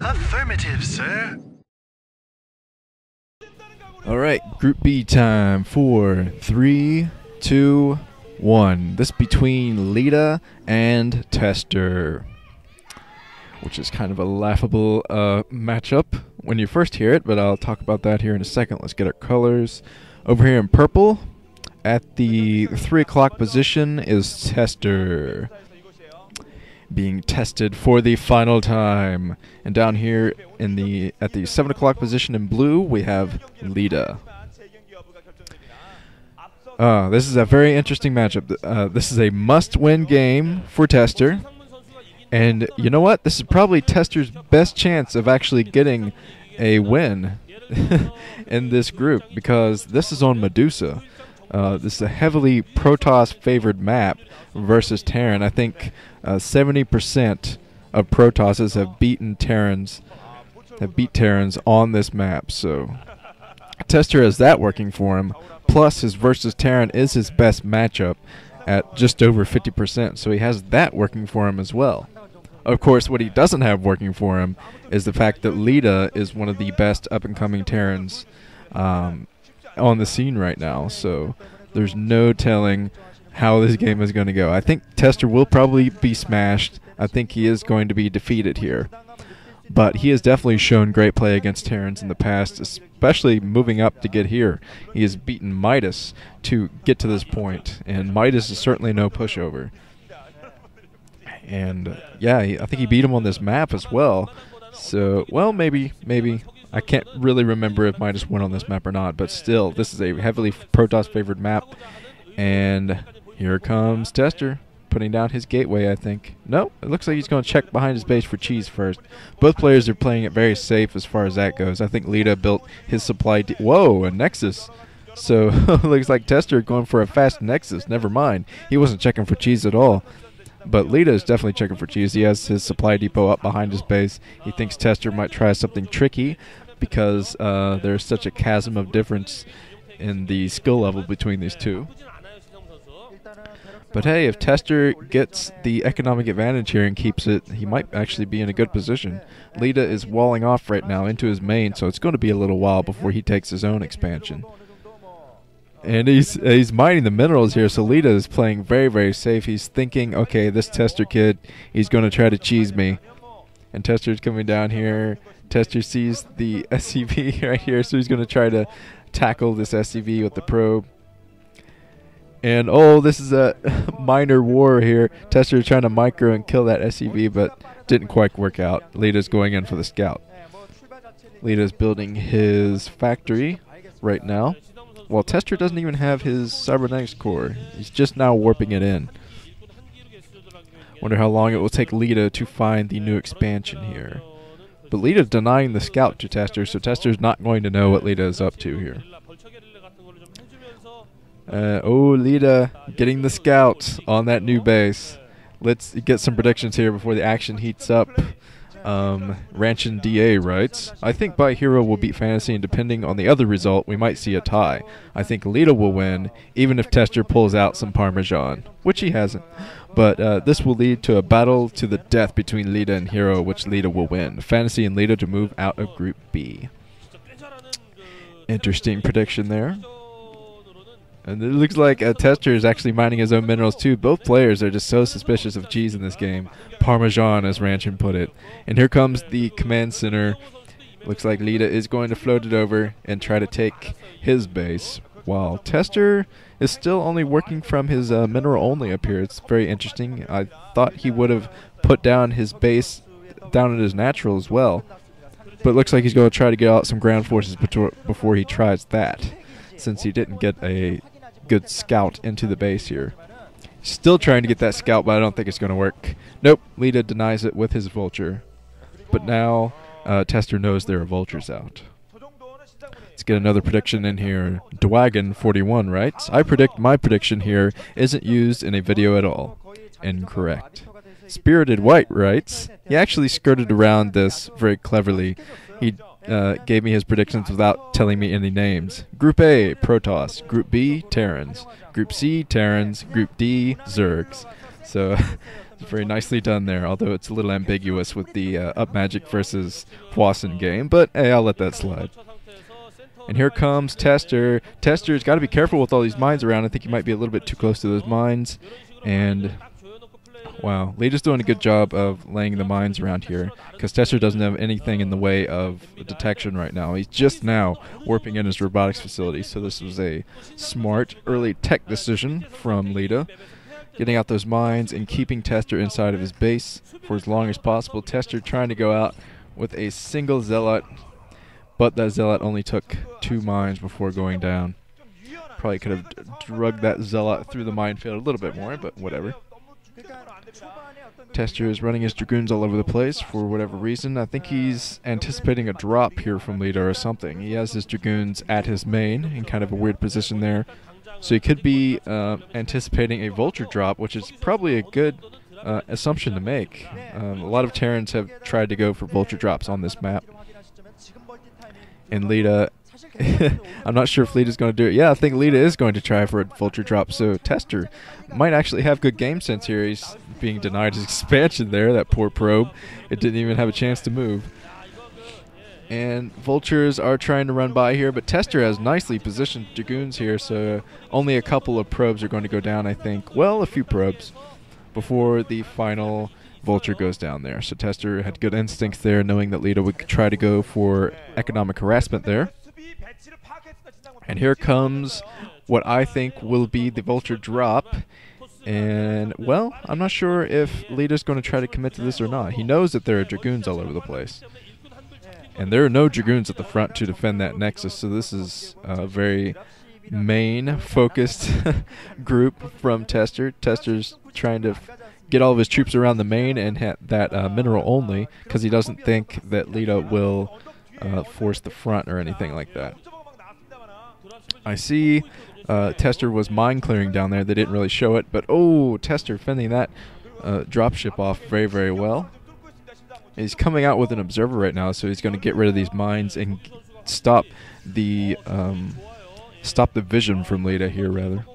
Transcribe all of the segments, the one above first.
Affirmative, sir. Alright, Group B time. 4, 3, 2, 1. This between Leta and Tester, which is kind of a laughable matchup when you first hear it, but I'll talk about that here in a second. Let's get our colors. Over here in purple, at the 3 o'clock position is Tester, being tested for the final time. And down here at the 7 o'clock position in blue, we have Leta. This is a very interesting matchup. This is a must-win game for Tester. And you know what? This is probably Tester's best chance of actually getting a win in this group, because this is on Medusa. This is a heavily Protoss-favored map versus Terran. I think 70% of Protosses have beat Terrans on this map. So Tester has that working for him. Plus, his versus Terran is his best matchup at just over 50%. So he has that working for him as well. Of course, what he doesn't have working for him is the fact that Leta is one of the best up-and-coming Terrans on the scene right now. So there's no telling how this game is going to go. I think Tester will probably be smashed. I think he is going to be defeated here. But he has definitely shown great play against Terrans in the past, especially moving up to get here. He has beaten Midas to get to this point, and Midas is certainly no pushover. And yeah, I think he beat him on this map as well. So, well, maybe. I can't really remember if Midas won on this map or not, but still, this is a heavily Protoss-favored map. And here comes Tester, putting down his gateway, I think. No, it looks like he's going to check behind his base for cheese first. Both players are playing it very safe as far as that goes. I think Leta built his supply... Whoa, a Nexus. So, looks like Tester going for a fast Nexus. Never mind. He wasn't checking for cheese at all. But Leta is definitely checking for cheese. He has his supply depot up behind his base. He thinks Tester might try something tricky because there's such a chasm of difference in the skill level between these two. But hey, if Tester gets the economic advantage here and keeps it, he might actually be in a good position. Leta is walling off right now into his main, so it's going to be a little while before he takes his own expansion. And he's mining the minerals here, so Leta is playing very, very safe. He's thinking, okay, this Tester kid, he's going to try to cheese me. And Tester's coming down here. Tester sees the SCV right here, so he's going to try to tackle this SCV with the probe. And oh, this is a minor war here. Tester is trying to micro and kill that SCV, but didn't quite work out. Leta's going in for the scout. Leta's building his factory right now. Well, Tester doesn't even have his cybernetics core. He's just now warping it in. Wonder how long it will take Leta to find the new expansion here. But Leta's denying the scout to Tester, so Tester's not going to know what Leta is up to here. Oh, Leta getting the scout on that new base. Let's get some predictions here before the action heats up. Ranchin DA writes, I think by hero will beat fantasy, and depending on the other result, we might see a tie. I think Leta will win, even if Tester pulls out some Parmesan, which he hasn't. But this will lead to a battle to the death between Leta and hero, which Leta will win. Fantasy and Leta to move out of Group B. Interesting prediction there. And it looks like Tester is actually mining his own minerals too. Both players are just so suspicious of cheese in this game. Parmesan, as Ranchin put it. And here comes the command center. Looks like Leta is going to float it over and try to take his base, while Tester is still only working from his mineral only up here. It's very interesting. I thought he would have put down his base down at his natural as well. But it looks like he's going to try to get out some ground forces before he tries that, since he didn't get a good scout into the base here. Still trying to get that scout, but I don't think it's going to work. Nope, Leta denies it with his vulture. But now Tester knows there are vultures out. Let's get another prediction in here. Dwagon41 writes, I predict my prediction here isn't used in a video at all. Incorrect. Spirited White writes, he actually skirted around this very cleverly. He gave me his predictions without telling me any names. Group A, Protoss. Group B, Terrans. Group C, Terrans. Group D, Zergs. So It's very nicely done there, although it's a little ambiguous with the Up Magic versus Hwasun game, but hey, I'll let that slide. And here comes Tester. Tester's got to be careful with all these mines around. I think he might be a little bit too close to those mines. And wow, Leta's doing a good job of laying the mines around here because Tester doesn't have anything in the way of detection right now. He's just now warping in his robotics facility, so this was a smart early tech decision from Leta. Getting out those mines and keeping Tester inside of his base for as long as possible. Tester trying to go out with a single Zealot, but that Zealot only took 2 mines before going down. Probably could have drugged that Zealot through the minefield a little bit more, but whatever. Tester is running his Dragoons all over the place for whatever reason. I think he's anticipating a drop here from Leta or something. He has his Dragoons at his main in kind of a weird position there. So he could be anticipating a Vulture drop, which is probably a good assumption to make. A lot of Terrans have tried to go for Vulture drops on this map. And Leta, I'm not sure if Leta's going to do it. Yeah, I think Leta is going to try for a Vulture drop. So Tester might actually have good game sense here. He's being denied his expansion there, that poor probe. It didn't even have a chance to move. And Vultures are trying to run by here, but Tester has nicely positioned Dragoons here, so only a couple of probes are going to go down, I think. Well, a few probes before the final Vulture goes down there. So Tester had good instincts there, knowing that Leta would try to go for economic harassment there. And here comes what I think will be the Vulture drop. And, well, I'm not sure if Leta's going to try to commit to this or not. He knows that there are Dragoons all over the place. And there are no Dragoons at the front to defend that Nexus, so this is a very main-focused group from Tester. Tester's trying to get all of his troops around the main and hit that mineral only, because he doesn't think that Leta will force the front or anything like that. I see Tester was mine clearing down there. They didn't really show it, but oh, Tester fending that dropship off very, very well. He's coming out with an observer right now, so he's going to get rid of these mines and stop the vision from Leta here, rather.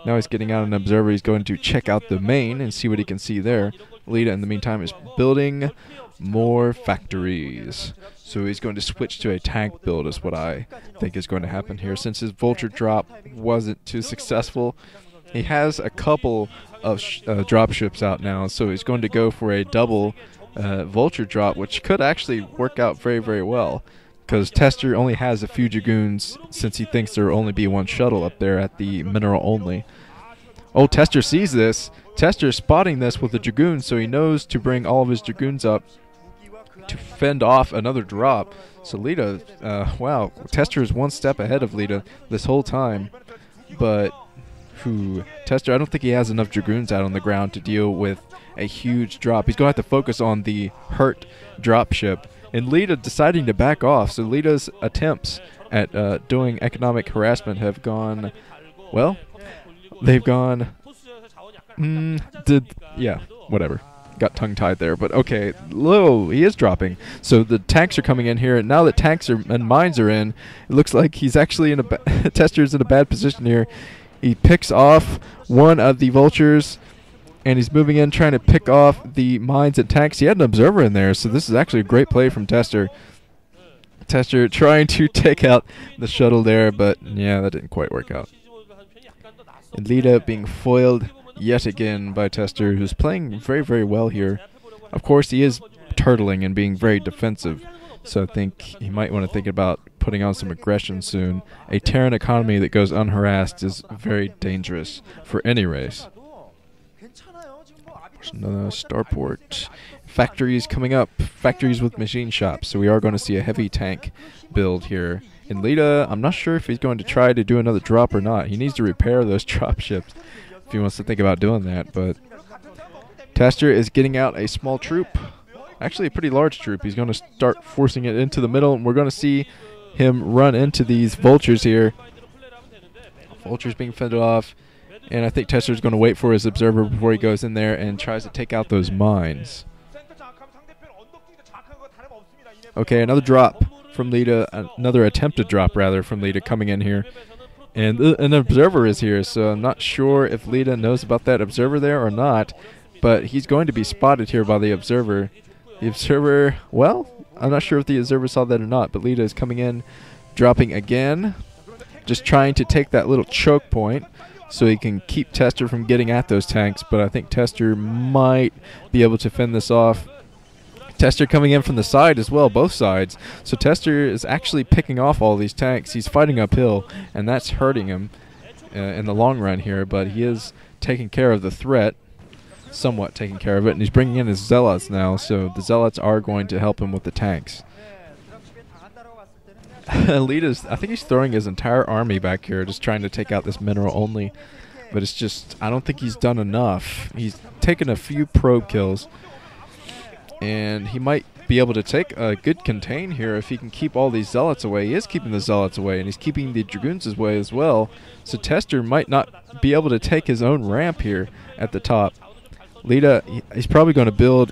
Now he's getting out an observer. He's going to check out the main and see what he can see there. Leta, in the meantime, is building more factories. So he's going to switch to a tank build is what I think is going to happen here. Since his Vulture drop wasn't too successful, he has a couple of dropships out now, so he's going to go for a double Vulture drop, which could actually work out very, very well, because Tester only has a few Dragoons since he thinks there will only be one shuttle up there at the mineral only. Oh, Tester sees this. Tester is spotting this with the Dragoon, so he knows to bring all of his Dragoons up to fend off another drop. So Leta, wow, Tester is one step ahead of Leta this whole time, but Tester, I don't think he has enough Dragoons out on the ground to deal with a huge drop. He's going to have to focus on the hurt dropship. And Leta deciding to back off. So Leta's attempts at doing economic harassment have gone, well, they've gone, yeah, whatever. Got tongue-tied there, but okay. Whoa, he is dropping. So the tanks are coming in here, and now that tanks and mines are in, it looks like he's actually in a Tester's in a bad position here. He picks off one of the Vultures, and he's moving in trying to pick off the mines and tanks. He had an observer in there, so this is actually a great play from Tester. Tester trying to take out the shuttle there, but yeah, that didn't quite work out. And Leta being foiled yet again by Tester, who's playing very, very well here. Of course, he is turtling and being very defensive, so I think he might want to think about putting on some aggression soon. A Terran economy that goes unharassed is very dangerous for any race. Another starport. Factories coming up. Factories with machine shops. So we are going to see a heavy tank build here. And Leta, I'm not sure if he's going to try to do another drop or not. He needs to repair those drop ships if he wants to think about doing that. But Tester is getting out a small troop. Actually a pretty large troop. He's going to start forcing it into the middle, and we're going to see him run into these Vultures here. Vultures being fended off. And I think Tester's going to wait for his observer before he goes in there and tries to take out those mines. Okay, another drop from Leta, another attempted drop rather from Leta coming in here. And an observer is here, so I'm not sure if Leta knows about that observer there or not. but he's going to be spotted here by the Observer. The Observer, well, I'm not sure if the Observer saw that or not, but Leta is coming in, dropping again, just trying to take that little choke point so he can keep Tester from getting at those tanks, but I think Tester might be able to fend this off. Tester coming in from the side as well, both sides. So Tester is actually picking off all these tanks. He's fighting uphill, and that's hurting him in the long run here, but he is taking care of the threat, somewhat taking care of it, and he's bringing in his Zealots now, so the Zealots are going to help him with the tanks. Leta's, I think he's throwing his entire army back here, just trying to take out this mineral only, but it's just, I don't think he's done enough. He's taken a few probe kills, and he might be able to take a good contain here if he can keep all these Zealots away. He is keeping the Zealots away, and he's keeping the Dragoons away as well. So Tester might not be able to take his own ramp here at the top. Leta, he's probably going to build